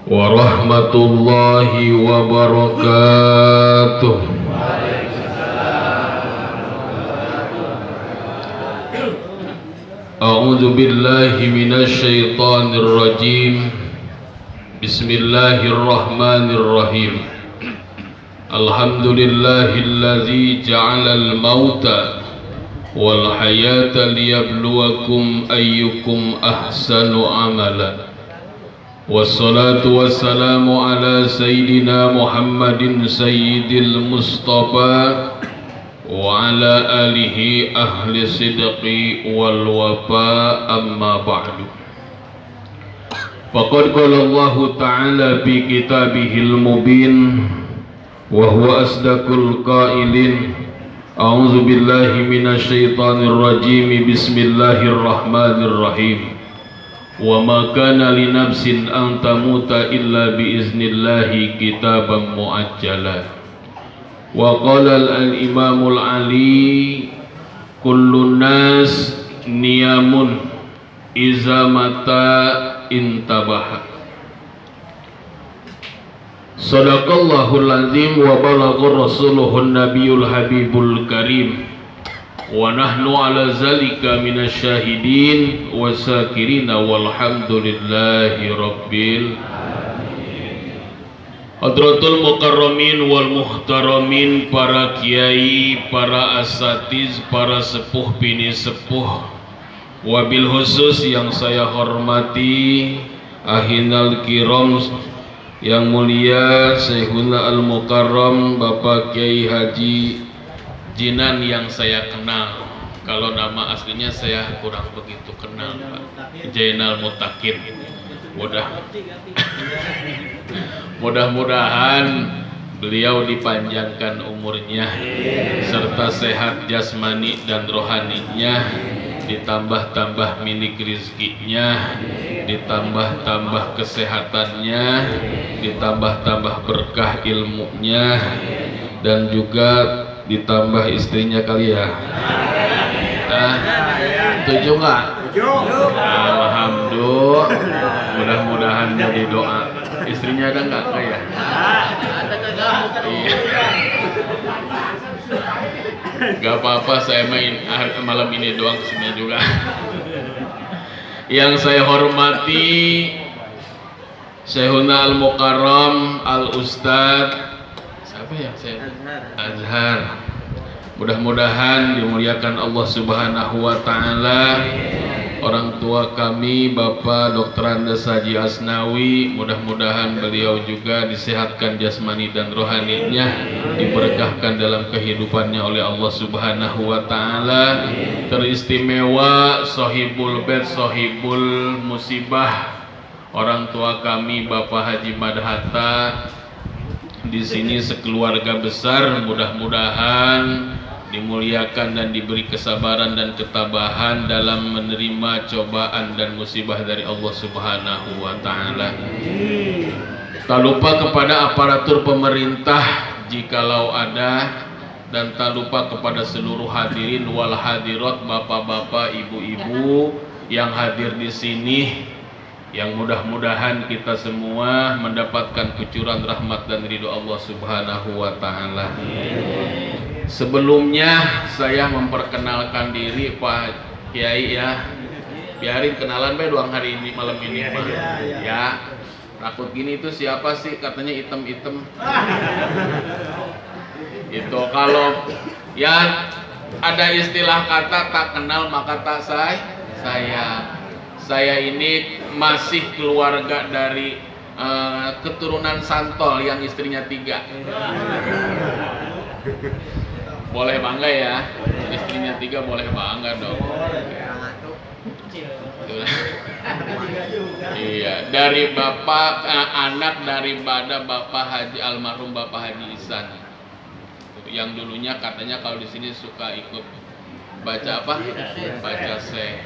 warahmatullahi wabarakatuh. A'udzu billahi minasy syaithanir rajim. Bismillahirrahmanirrahim. Alhamdulillahilladzi ja'alal mauta wal hayata liyabluwakum ayyukum ahsanu amala. Wassalatu wassalamu ala sayyidina Muhammadin sayyidil Mustafa wa ala alihi ahli sidqi wal wafa, amma ba'du. Faqad qala Allah ta'ala fi kitabihil mubin wa huwa asdaqul qailin. A'udzu billahi minasy syaithanir rajim. Bismillahirrahmanirrahim. Wa ma kana li nafsin an tamuta illa bi iznillahi kitaban muajjala. Wa qala al-imamul ali kullun nas niyamun iza mata intabaha. Sadaqallahul azim wa balagha rasuluhun nabiyul habibul karim. Wa nahnu ala zalika minasyahidin wa sakirina walhamdulillahi rabbil alamin. Hadratul mukarramin wal muhtaramin, para kiai, para asatiz, para sepuh bini sepuh, wabil khusus yang saya hormati ahinal kiram yang mulia Syekhuna al-Mukarram Bapak Kiai Haji Jinan yang saya kenal. Kalau nama aslinya saya kurang begitu kenal, Pak. Jainal Mutakin. Mudah-mudahan beliau dipanjangkan umurnya serta sehat jasmani dan rohaninya, ditambah-tambah milik rizkinya, ditambah-tambah kesehatannya, ditambah-tambah berkah ilmunya, dan juga ditambah istrinya kali ya. Setuju nggak? Alhamdulillah. Mudah-mudahan jadi doa. Istrinya ada nggak kayak? Iya. Gak apa-apa, saya main malam ini doang kesini juga. Yang saya hormati Syekhuna al-Mukarram al-Ustadz siapa ya? Azhar. Mudah-mudahan dimuliakan Allah Subhanahu wa taala. Orang tua kami Bapak Dr. Andes Haji Asnawi, mudah-mudahan beliau juga disehatkan jasmani dan rohaninya, diberkahkan dalam kehidupannya oleh Allah Subhanahu wa taala. Teristimewa Sohibul Bait, Sohibul Musibah, orang tua kami Bapak Haji Madhatta di sini sekeluarga besar, mudah-mudahan dimuliakan dan diberi kesabaran dan ketabahan dalam menerima cobaan dan musibah dari Allah Subhanahu wa taala. Tak lupa kepada aparatur pemerintah jikalau ada, dan tak lupa kepada seluruh hadirin wal hadirat, bapak-bapak, ibu-ibu yang hadir di sini, yang mudah-mudahan kita semua mendapatkan kucuran rahmat dan ridho Allah Subhanahu wa taala. Sebelumnya saya memperkenalkan diri Pak Kiai ya. Biarin kenalan be doang hari ini, malam ini Pak. Ya. Takut gini itu siapa sih katanya item-item. Itu kalau ya ada istilah kata tak kenal maka tak saya. Saya ini masih keluarga dari keturunan Santol yang istrinya 3. Boleh bangga ya, istrinya 3 boleh bangga dong. Iya, dari bapak anak daripada Bapak Haji almarhum Bapak Haji Ihsan, yang dulunya katanya kalau di sini suka ikut baca apa? Baca se.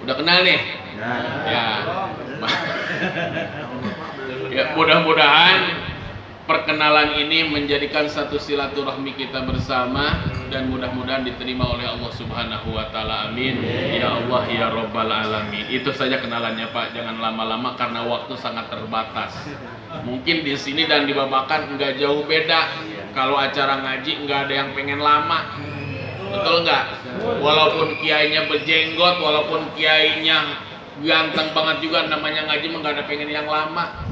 Udah kenal nih? Ya. Ya, mudah-mudahan perkenalan ini menjadikan satu silaturahmi kita bersama dan mudah-mudahan diterima oleh Allah Subhanahu wa taala. Amin. Ya Allah ya Rabbal alamin. Itu saja kenalannya Pak, jangan lama-lama karena waktu sangat terbatas. Mungkin di sini dan di Babakan enggak jauh beda. Kalau acara ngaji enggak ada yang pengen lama. Betul enggak? Walaupun kiainya berjenggot, walaupun kiainya ganteng banget juga, namanya ngaji mah enggak ada pengen yang lama.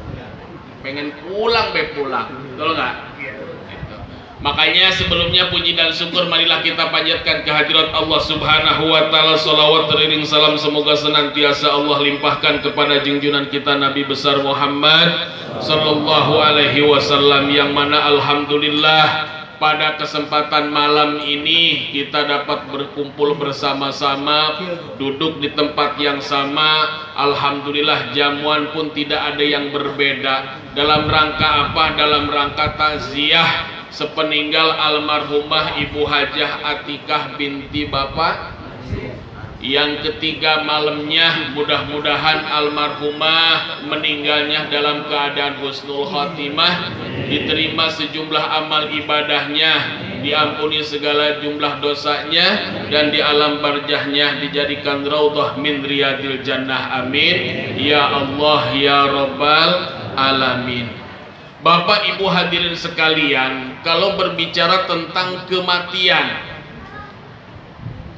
Pengen pulang pulang. Betul enggak? Makanya sebelumnya puji dan syukur marilah kita panjatkan kehadirat Allah Subhanahu wa taala. Shalawat teriring salam semoga senantiasa Allah limpahkan kepada junjungan kita Nabi besar Muhammad sallallahu alaihi wasallam, yang mana alhamdulillah pada kesempatan malam ini kita dapat berkumpul bersama-sama, duduk di tempat yang sama. Alhamdulillah jamuan pun tidak ada yang berbeda. Dalam rangka apa? Dalam rangka takziah sepeninggal almarhumah Ibu Hajah Atikah binti Bapak yang ketiga malamnya. Mudah-mudahan almarhumah meninggalnya dalam keadaan husnul khotimah, diterima sejumlah amal ibadahnya, diampuni segala jumlah dosanya, dan di alam barzahnya dijadikan raudhah min riyadil jannah. Amin ya Allah ya Rabbal alamin. Bapak Ibu hadirin sekalian, kalau berbicara tentang kematian,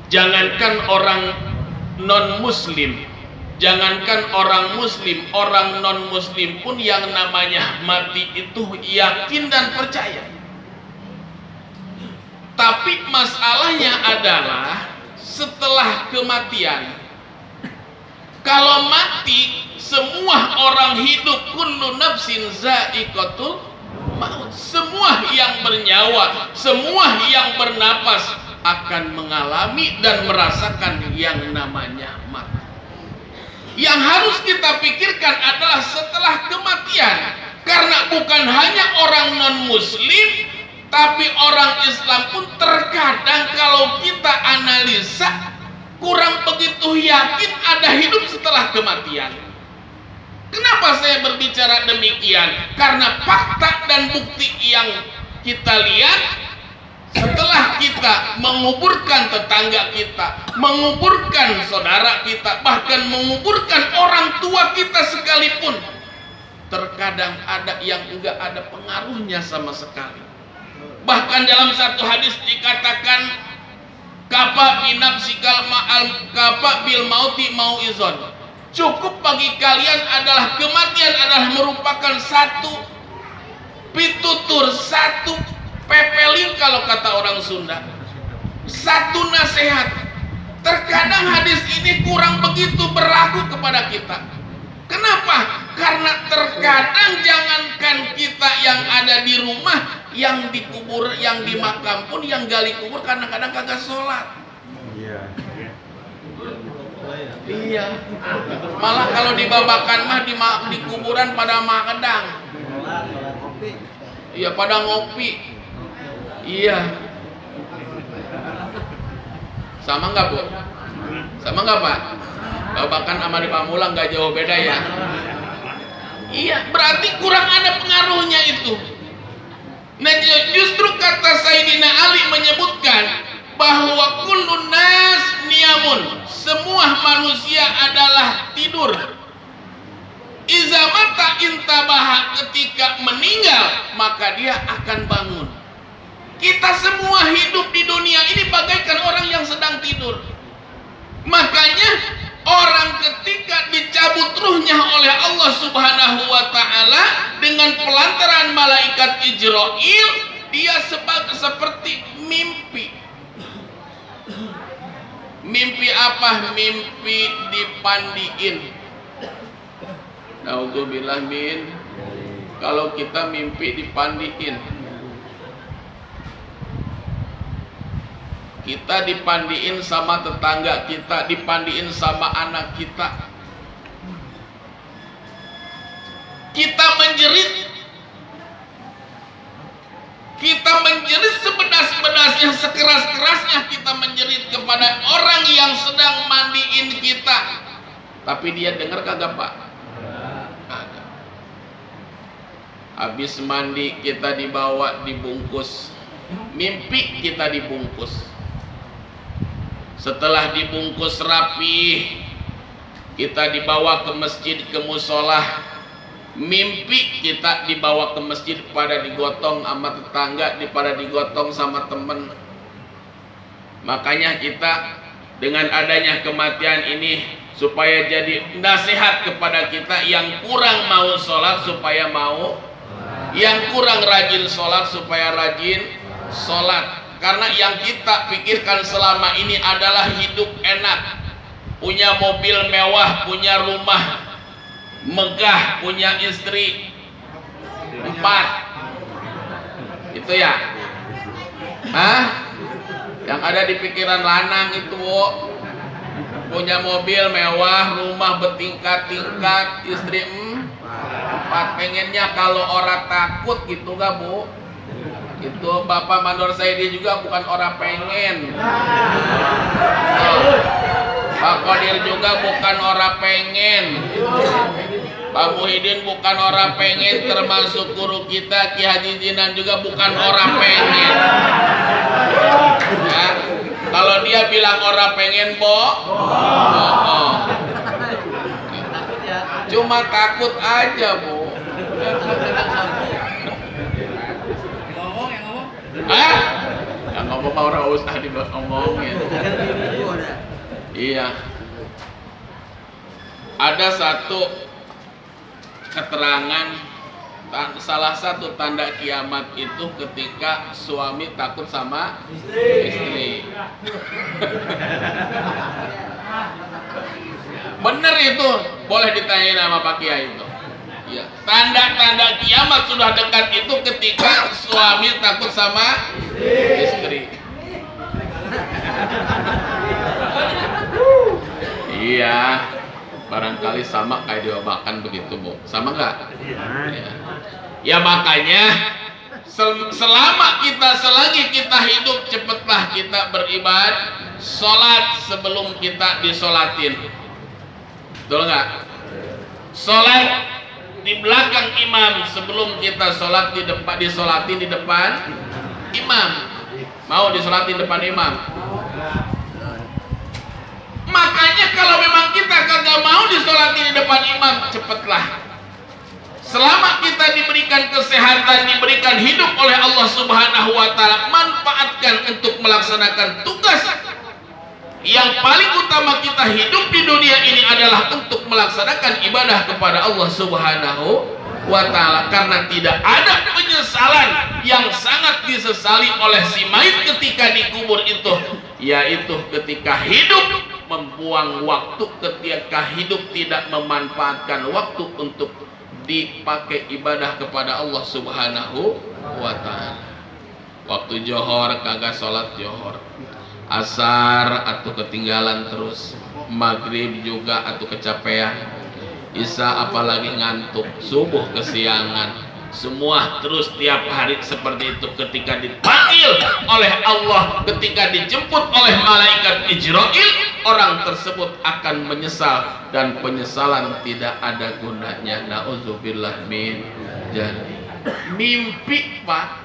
jangankan orang non-muslim, jangankan orang muslim, orang non-muslim pun yang namanya mati itu yakin dan percaya. Tapi masalahnya adalah setelah kematian, kalau mati, semua orang hidup, kullu nafsin za'iqatul maut. Semua yang bernyawa, semua yang bernapas akan mengalami dan merasakan yang namanya mati. Yang harus kita pikirkan adalah setelah kematian, karena bukan hanya orang non-muslim, tapi orang Islam pun terkadang kalau kita analisa kurang begitu yakin ada hidup setelah kematian. Kenapa saya berbicara demikian? Karena fakta dan bukti yang kita lihat, setelah kita menguburkan tetangga kita, menguburkan saudara kita, bahkan menguburkan orang tua kita sekalipun, terkadang ada yang enggak ada pengaruhnya sama sekali. Bahkan dalam satu hadis dikatakan, kafa binafsikal ma'al kafa bil mauti mau'izon. Cukup bagi kalian adalah kematian adalah merupakan satu pitutur, satu pepelin kalau kata orang Sunda, satu nasihat. Terkadang hadis ini kurang begitu berlaku kepada kita. Kenapa? Karena terkadang jangankan kita yang ada di rumah, yang dikubur, yang di makam pun, yang gali kubur kadang-kadang kagak sholat. Iya. Malah kalau di Babakan mah di kuburan pada makadang. Iya, pada ngopi. Iya. Sama nggak Bu? Sama nggak Pak? Babakan sama di Pamulang nggak jauh beda ya? Iya, berarti kurang ada pengaruhnya itu. Nah, justru kata Sayyidina Ali menyebutkan bahwa kullun nas niyamun, semua manusia adalah tidur. Iza mata intabaha, ketika meninggal maka dia akan bangun. Kita semua hidup di dunia ini bagaikan orang yang sedang tidur. Makanya orang ketika dicabut ruhnya oleh Allah Subhanahu wa taala dengan pelantaran malaikat Ijrail, dia seperti mimpi. Mimpi apa? Mimpi dipandiin. Nauzubillah min. Kalau kita mimpi dipandiin, kita dipandiin sama tetangga kita, dipandiin sama anak kita. Kita menjerit sebedas-bedasnya, sekeras-kerasnya kita menjerit kepada orang yang sedang mandiin kita. Tapi dia dengar kagak Pak? Kagak. Habis mandi kita dibawa, dibungkus Mimpi kita dibungkus. Setelah dibungkus rapi, kita dibawa ke masjid, ke musola. Mimpi kita dibawa ke masjid pada digotong sama tetangga, pada digotong sama temen. Makanya kita dengan adanya kematian ini supaya jadi nasihat kepada kita yang kurang mau sholat supaya mau, yang kurang rajin sholat supaya rajin sholat. Karena yang kita pikirkan selama ini adalah hidup enak, punya mobil mewah, punya rumah megah, punya istri 4. Itu ya? Hah? Yang ada di pikiran lanang itu, punya mobil mewah, rumah bertingkat-tingkat, istri 4. Pengennya kalau orang takut gitu gak Bu? Itu Bapak Mandor Saidi juga bukan orang pengen. Pak Qadir juga bukan orang pengen. Pak Muhyiddin bukan orang pengen, termasuk guru kita Ki Haji Jinan juga bukan orang pengen. Ya, kalau dia bilang orang pengen bohong. Cuma takut aja Bu. Yang ngomong orang usah ngomongin. Iya. Ada satu keterangan, salah satu tanda kiamat itu ketika suami takut sama istri. Bener itu, boleh ditanyain sama Pak Kiai itu. Ya, tanda-tanda kiamat sudah dekat itu ketika suami takut sama istri. Iya, barangkali sama kayak diobakan begitu Bu. Sama nggak? Ya. Ya makanya selagi kita hidup, cepatlah kita beribadah, sholat sebelum kita disolatin. Betul nggak? Sholat di belakang imam sebelum kita sholat disolatin di depan imam. Mau disolatin depan imam? Makanya kalau memang kita kagak mau disolatin di depan imam, cepatlah. Selama kita diberikan kesehatan, diberikan hidup oleh Allah Subhanahu wa Ta'ala, manfaatkan untuk melaksanakan tugas. Yang paling utama kita hidup di dunia ini adalah untuk melaksanakan ibadah kepada Allah Subhanahu wa Ta'ala. Karena tidak ada penyesalan yang sangat disesali oleh si mayit ketika dikubur itu, yaitu ketika hidup membuang waktu, ketika hidup tidak memanfaatkan waktu untuk dipakai ibadah kepada Allah Subhanahu wa Ta'ala. Waktu johor kagak sholat johor, asar atau ketinggalan terus, maghrib juga atau kecapean, isya apalagi ngantuk, subuh kesiangan, semua terus tiap hari seperti itu. Ketika dipanggil oleh Allah, ketika dijemput oleh malaikat Ijrail, orang tersebut akan menyesal dan penyesalan tidak ada gunanya. Nauzubillah min dzalik. Mimpi Pak,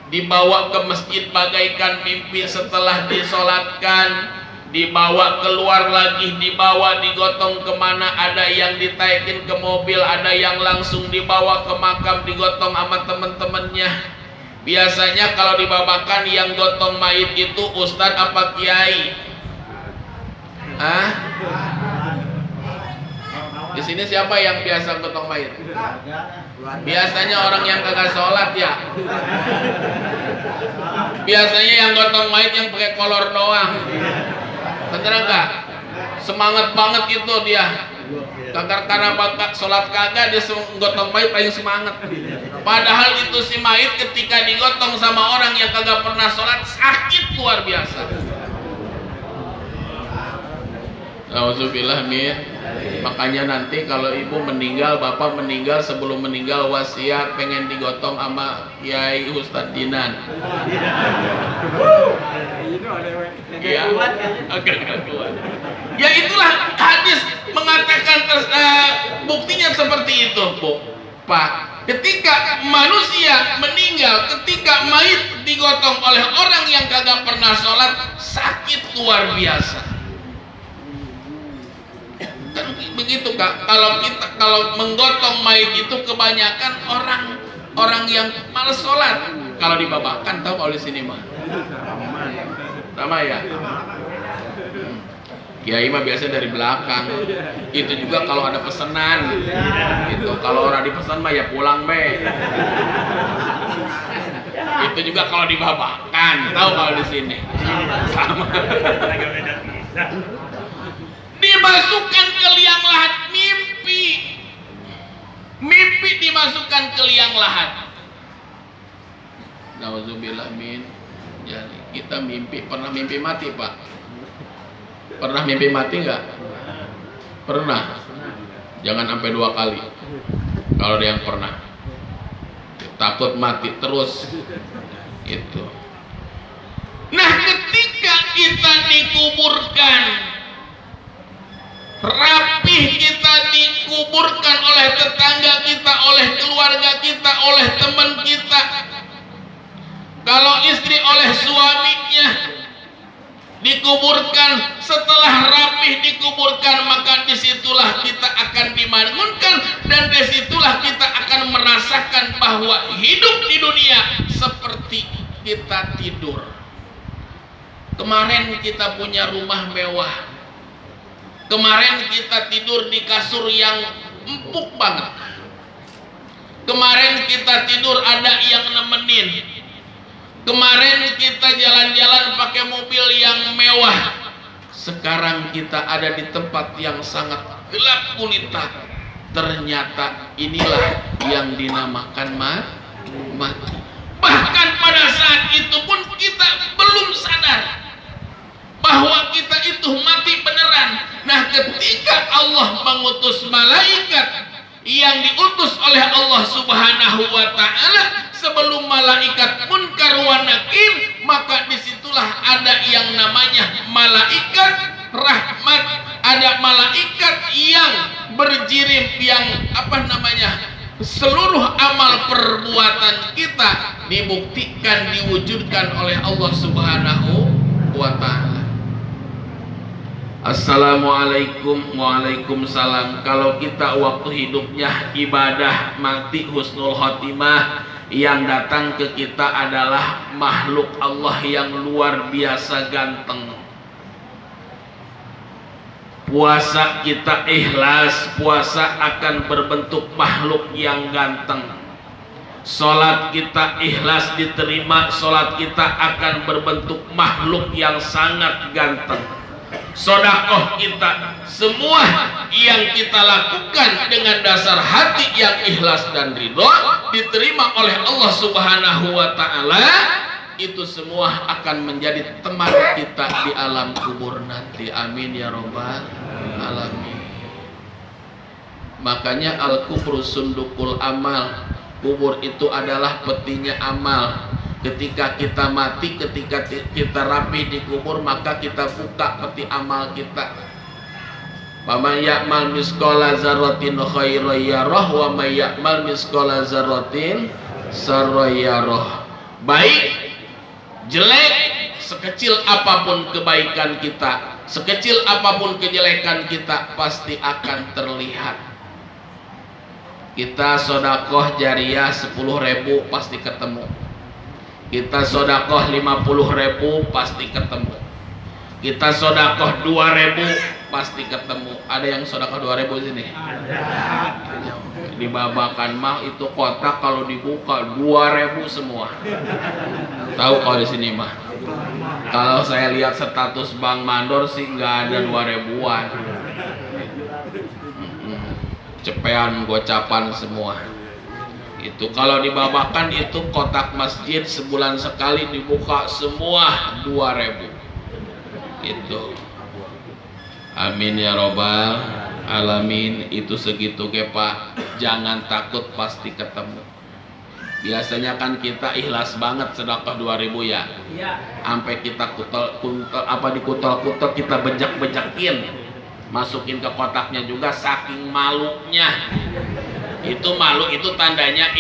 dibawa ke masjid bagaikan mimpi, setelah disolatkan dibawa keluar lagi, dibawa digotong kemana, ada yang ditaikin ke mobil, ada yang langsung dibawa ke makam digotong sama temen-temennya. Biasanya kalau dibawakan yang gotong mayit itu ustadz apa kiai? Di sini siapa yang biasa gotong mayit? Biasanya orang yang kagak sholat ya. Biasanya yang gotong mayit yang pakai kolor doang. Bener enggak? Semangat banget itu dia. Karena bakat sholat kagak, dia gotong mayit paling semangat. Padahal itu si mayit ketika digotong sama orang yang kagak pernah sholat, sakit luar biasa. Auzubillah min. Makanya nanti kalau ibu meninggal, bapak meninggal, sebelum meninggal wasiat pengen digotong sama Kiai Ustadz Dinan. Ya, agak kuat. Ya itulah hadis mengatakan buktinya seperti itu, Bu. Pak, Ketika manusia meninggal, ketika mayit digotong oleh orang yang kagak pernah sholat, sakit luar biasa. Kan begitu Kak, kalau menggotong mayit itu kebanyakan orang yang malas sholat. Kalau dibabakan, tahu kalau di sini mah sama ya. Kiai mah biasa dari belakang. Itu juga kalau ada pesanan. Itu kalau orang dipesan mah ya pulang be. Itu juga kalau dibabakan. Tahu kalau di sini. Sama. Dimasukkan ke liang lahat mimpi. Mimpi dimasukkan ke liang lahat. Nauzubillah min. Jadi kita pernah mimpi mati Pak. Pernah mimpi mati nggak? Pernah. Jangan sampai 2 kali. Kalau ada yang pernah, takut mati terus. Itu. Nah, ketika kita dikuburkan, rapih kita dikuburkan oleh tetangga kita, oleh keluarga kita, oleh teman kita. Kalau istri oleh suaminya dikuburkan, setelah rapih dikuburkan, maka disitulah kita akan dibangunkan dan disitulah kita akan merasakan bahwa hidup di dunia seperti kita tidur. Kemarin kita punya rumah mewah, kemarin kita tidur di kasur yang empuk banget, kemarin kita tidur ada yang nemenin, kemarin kita jalan-jalan pakai mobil yang mewah. Sekarang kita ada di tempat yang sangat gelap gulita. Ternyata inilah yang dinamakan mati. Bahkan pada saat itu pun kita belum sadar bahwa kita itu mati beneran. Nah, ketika Allah mengutus malaikat yang diutus oleh Allah Subhanahu wa Ta'ala, sebelum malaikat Munkar wa Nakir, maka disitulah ada yang namanya malaikat rahmat, ada malaikat yang berjirim, yang seluruh amal perbuatan kita dibuktikan, diwujudkan oleh Allah Subhanahu wa Ta'ala. Assalamualaikum. Waalaikumsalam. Kalau kita waktu hidupnya ibadah, mati husnul khotimah, yang datang ke kita adalah makhluk Allah yang luar biasa ganteng. Puasa kita ikhlas, puasa akan berbentuk makhluk yang ganteng. Salat kita ikhlas diterima, salat kita akan berbentuk makhluk yang sangat ganteng. Sedekah kita, semua yang kita lakukan dengan dasar hati yang ikhlas dan ridho, diterima oleh Allah Subhanahu wa Ta'ala. Itu semua akan menjadi teman kita di alam kubur nanti. Amin ya robbal alamin. Makanya al-kubru sundukul amal. Kubur itu adalah petinya amal. Ketika kita mati, ketika kita rapi di kubur, maka kita buka peti amal kita. Faman ya'mal misqala dzarratin khairan yarah wa may ya'mal misqala dzarratin syarran yarah. Baik, jelek, sekecil apapun kebaikan kita, sekecil apapun kejelekan kita, pasti akan terlihat. Kita sedekah jariyah 10.000 pasti ketemu. Kita sedekah 50.000 pasti ketemu. Kita sedekah 2.000 pasti ketemu. Ada yang sedekah 2.000 di sini? Ada. Di Babakan mah itu kotak kalau dibuka 2.000 semua. Tahu kalau di sini mah. Kalau saya lihat status Bang Mandor sih nggak ada 2.000-an. Cepean gocapan semua. Itu kalau di Babakan itu kotak masjid sebulan sekali dibuka semua 2.000. Itu. Amin ya robbal alamin. Itu segitu ke Pak. Jangan takut, pasti ketemu. Biasanya kan kita ikhlas banget sedekah 2.000 ya. Sampai kita dikutel-kutel kita bejak-bejakin. Masukin ke kotaknya juga saking malunya. Itu malu itu tandanya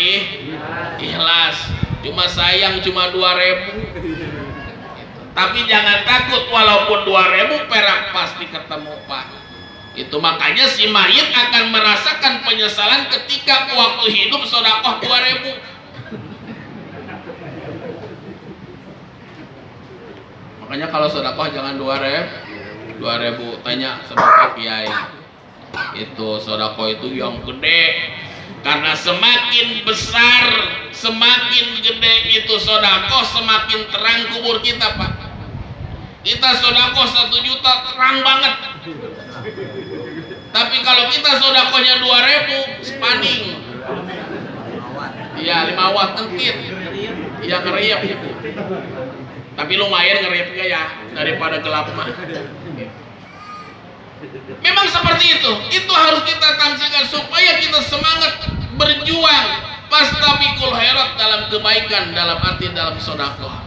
ikhlas. Cuma sayang cuma 2.000. Tapi jangan takut, walaupun 2.000 perak pasti ketemu Pak. Itu makanya si mayit akan merasakan penyesalan ketika waktu hidup sedekah 2.000. Makanya kalau sedekah jangan 2.000. Tanya sama Pak Kiai. Itu sedekah itu yang gede. Karena semakin besar, semakin gede itu sedekah, semakin terang kubur kita, Pak. Kita sedekah 1 juta terang banget. Tapi kalau kita sedekahnya 2.000, spaning. Iya, 5 watt ngekit. Iya, ngeriap itu. Tapi lumayan ngeriapnya ya, daripada gelap mah. Memang seperti itu. Itu harus kita tamsikan supaya kita semangat berjuang fastabiqul khairat, dalam kebaikan, dalam arti dalam sedekah.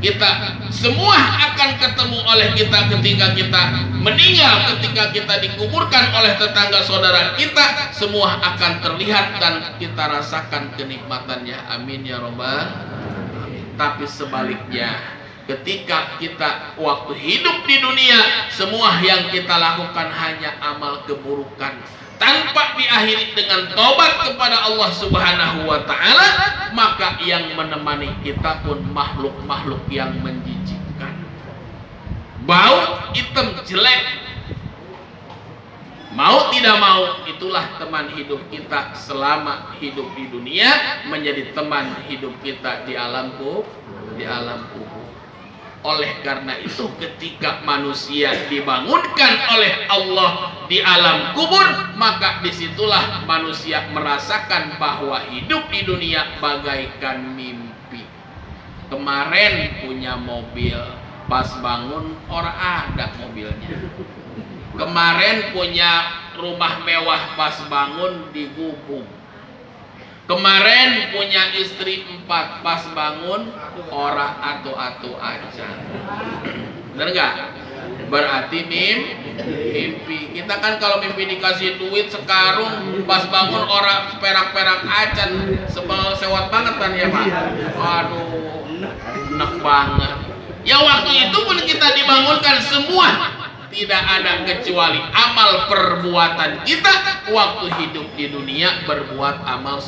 Kita semua akan ketemu oleh kita ketika kita meninggal, ketika kita dikuburkan oleh tetangga saudara kita, semua akan terlihat dan kita rasakan kenikmatannya. Amin ya robbal alamin. Tapi sebaliknya, ketika kita waktu hidup di dunia, semua yang kita lakukan hanya amal keburukan tanpa diakhiri dengan tobat kepada Allah Subhanahu wa Ta'ala, maka yang menemani kita pun makhluk-makhluk yang menjijikkan, bau hitam jelek. Mau tidak mau, itulah teman hidup kita selama hidup di dunia, menjadi teman hidup kita di alam kubur. Oleh karena itu, ketika manusia dibangunkan oleh Allah di alam kubur, maka disitulah manusia merasakan bahwa hidup di dunia bagaikan mimpi. Kemarin punya mobil, pas bangun orang ada mobilnya. Kemarin punya rumah mewah, pas bangun digubung. Kemarin punya istri 4, pas bangun orang atu-atu aja. Bener nggak? Berarti mimpi. Kita kan kalau mimpi dikasih duit sekarung, pas bangun orang perak-perak acan, sewot banget kan ya Pak? Aduh, enak banget. Ya waktu itu pun kita dibangunkan semua. Tidak ada kecuali amal perbuatan kita waktu hidup di dunia, berbuat amal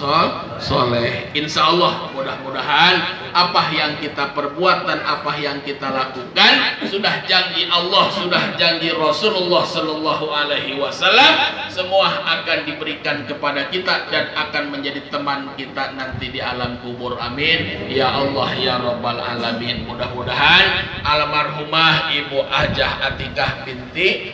soleh. Insya Allah mudah-mudahan apa yang kita perbuat dan apa yang kita lakukan sudah janji Allah, sudah janji Rasulullah Sallallahu Alaihi Wasallam, semua akan diberikan kepada kita dan akan menjadi teman kita nanti di alam kubur. Amin ya Allah ya Rabbal Alamin. Mudah-mudahan almarhumah Ibu Hajah Atikah binti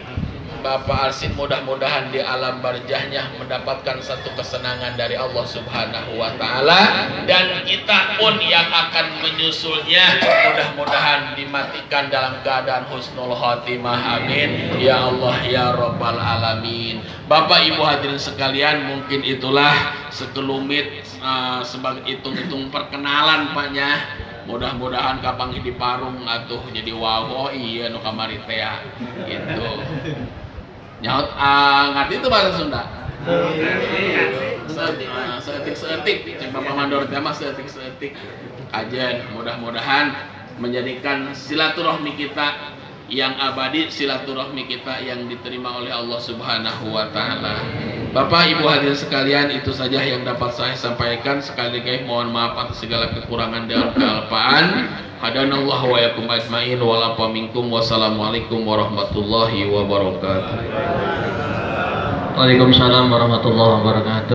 Bapak Arsin, mudah-mudahan di alam barjahnya mendapatkan satu kesenangan dari Allah Subhanahu wa Ta'ala, dan kita pun yang akan menyusulnya mudah-mudahan dimatikan dalam keadaan husnul khotimah. Amin ya Allah ya Rabbal Alamin. Bapak Ibu hadirin sekalian, mungkin itulah sekelumit sebagai hitung-hitung perkenalan Paknya. Mudah-mudahan kapang di parung atuh jadi wow. Oh iya nu kamari teh gitu. Nyaut ngerti itu bahasa Sunda. Seetik cek Bapak Mandor teh mah seetik kajian. Mudah-mudahan menjadikan silaturahmi kita yang abadi, silaturahmi kita yang diterima oleh Allah Subhanahu wa Ta'ala. Bapak Ibu hadirin sekalian, itu saja yang dapat saya sampaikan. Sekali lagi mohon maaf atas segala kekurangan dan kealpaan. Hadanallahu wa yakum ajmain wa la minkum. Wassalamualaikum warahmatullahi wabarakatuh. Waalaikumsalam warahmatullahi wabarakatuh.